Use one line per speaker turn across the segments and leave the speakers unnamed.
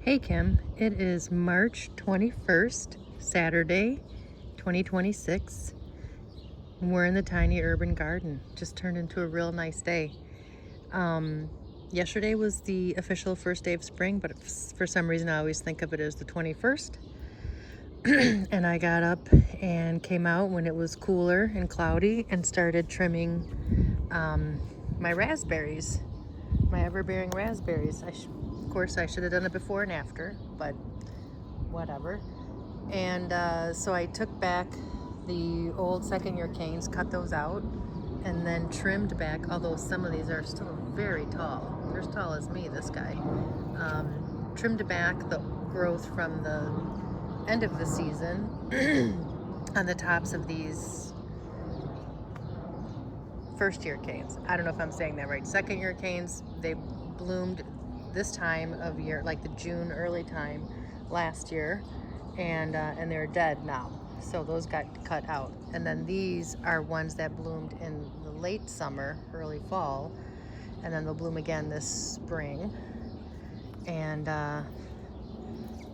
Hey Kim, it is March 21st, Saturday, 2026. We're in the tiny urban garden. Just turned into a real nice day. Yesterday was the official first day of spring, but for some reason I always think of it as the 21st. And I got up and came out when it was cooler and cloudy and started trimming my raspberries, my ever-bearing raspberries. Of course, I should have done it before and after, but whatever. And so I took back the old second-year canes, cut those out, and then trimmed back, although some of these are still very tall. They're as tall as me, this guy. Trimmed back the growth from the end of the season on the tops of these first-year canes. I don't know if I'm saying that right. Second-year canes, they bloomed this time of year, like the June early time last year, and they're dead now. So those got cut out. And then these are ones that bloomed in the late summer, early fall, and then they'll bloom again this spring. And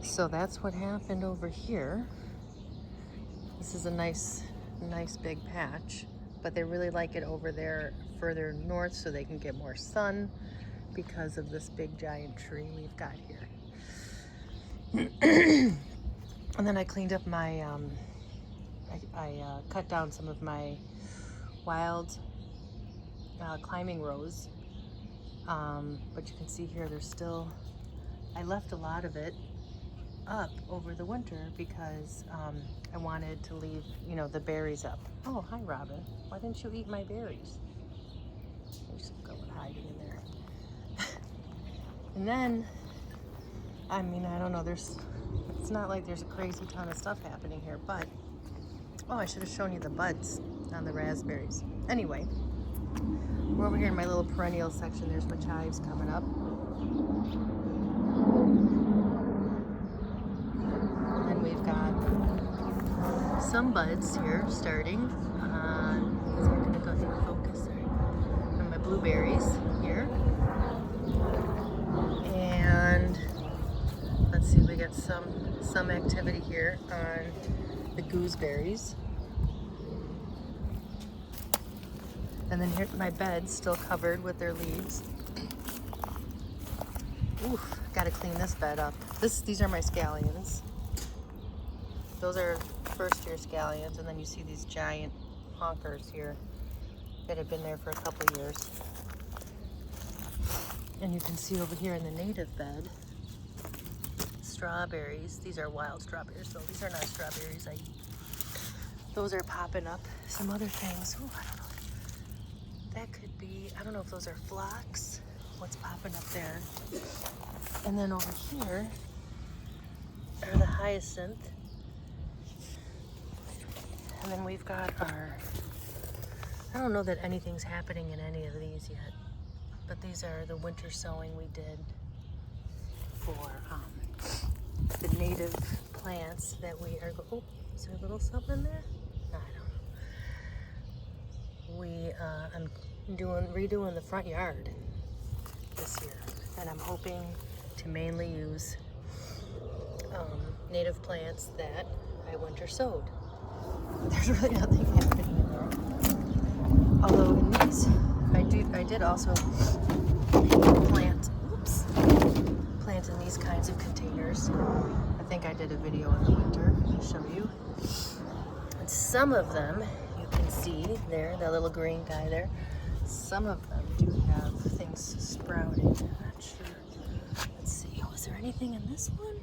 so that's what happened over here. This is a nice big patch, but they really like it over there further north so they can get more sun because of this big giant tree we've got here. And then I cleaned up my, I cut down some of my wild climbing rose. But you can see here there's still, I left a lot of it up over the winter because I wanted to leave, the berries up. Oh, hi Robin. Why didn't you eat my berries? There's some going hiding in there. And then, I don't know, it's not like there's a crazy ton of stuff happening here, but, oh, I should have shown you the buds on the raspberries. Anyway, we're over here in my little perennial section. There's my chives coming up. And then we've got some buds here starting. These are gonna go through focus, sorry. And my blueberries here. And let's see, we got some activity here on the gooseberries. And then here my bed's still covered with their leaves. Oof, gotta clean this bed up. These are my scallions. Those are first year scallions, and then you see these giant honkers here that have been there for a couple years. And you can see over here in the native bed, strawberries. These are wild strawberries, though. These are not strawberries I eat. Those are popping up. Some other things. Ooh, I don't know. That could be, I don't know if those are phlox. What's popping up there? And then over here are the hyacinth. And then we've got our, I don't know that anything's happening in any of these yet. But these are the winter sowing we did for the native plants that we are. Oh, is there a little something there? I don't know. I'm redoing the front yard this year, and I'm hoping to mainly use native plants that I winter sowed. There's really nothing happening in there. Although in these, I did also plant in these kinds of containers. I think I did a video in the winter. I'll show you. And some of them, you can see there, that little green guy there, some of them do have things sprouting. I'm not sure. Let's see, was there anything in this one?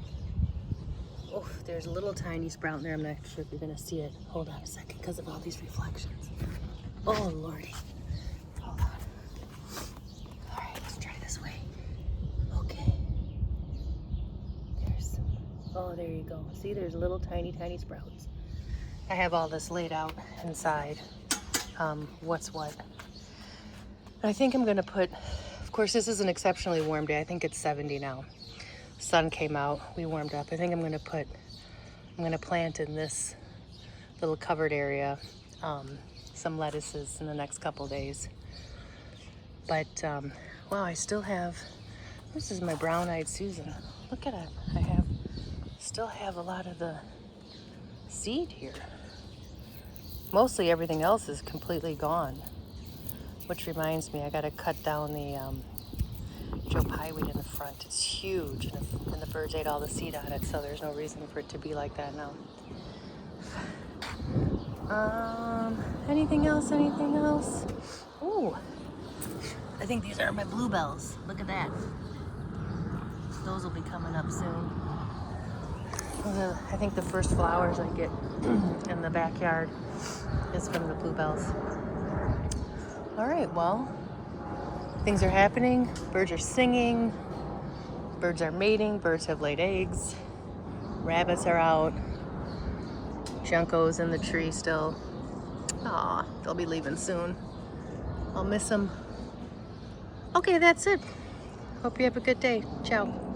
Oh, there's a little tiny sprout in there. I'm not sure if you're gonna see it. Hold on a second, because of all these reflections. Oh, Lordy. Hold on. All right, let's try this way. Okay. Oh, there you go. See, there's little tiny sprouts. I have all this laid out inside. What's what. I think I'm gonna put, of course, this is an exceptionally warm day. I think it's 70 now. Sun came out, we warmed up. I think I'm gonna plant in this little covered area some lettuces in the next couple days. But wow, I still have, this is my brown-eyed Susan. look at it. Still have a lot of the seed here. Mostly everything else is completely gone. Which reminds me, I gotta cut down the Joe Pye weed in the front. It's huge, and the birds ate all the seed on it, so there's no reason for it to be like that now. Anything else? Anything else? Ooh, I think these are my bluebells. Look at that. Those will be coming up soon. I think the first flowers I get in the backyard is from the bluebells. All right, well, things are happening. Birds are singing. Birds are mating. Birds have laid eggs. Rabbits are out. Junco's in the tree still. Aw, they'll be leaving soon. I'll miss them. Okay, that's it. Hope you have a good day. Ciao.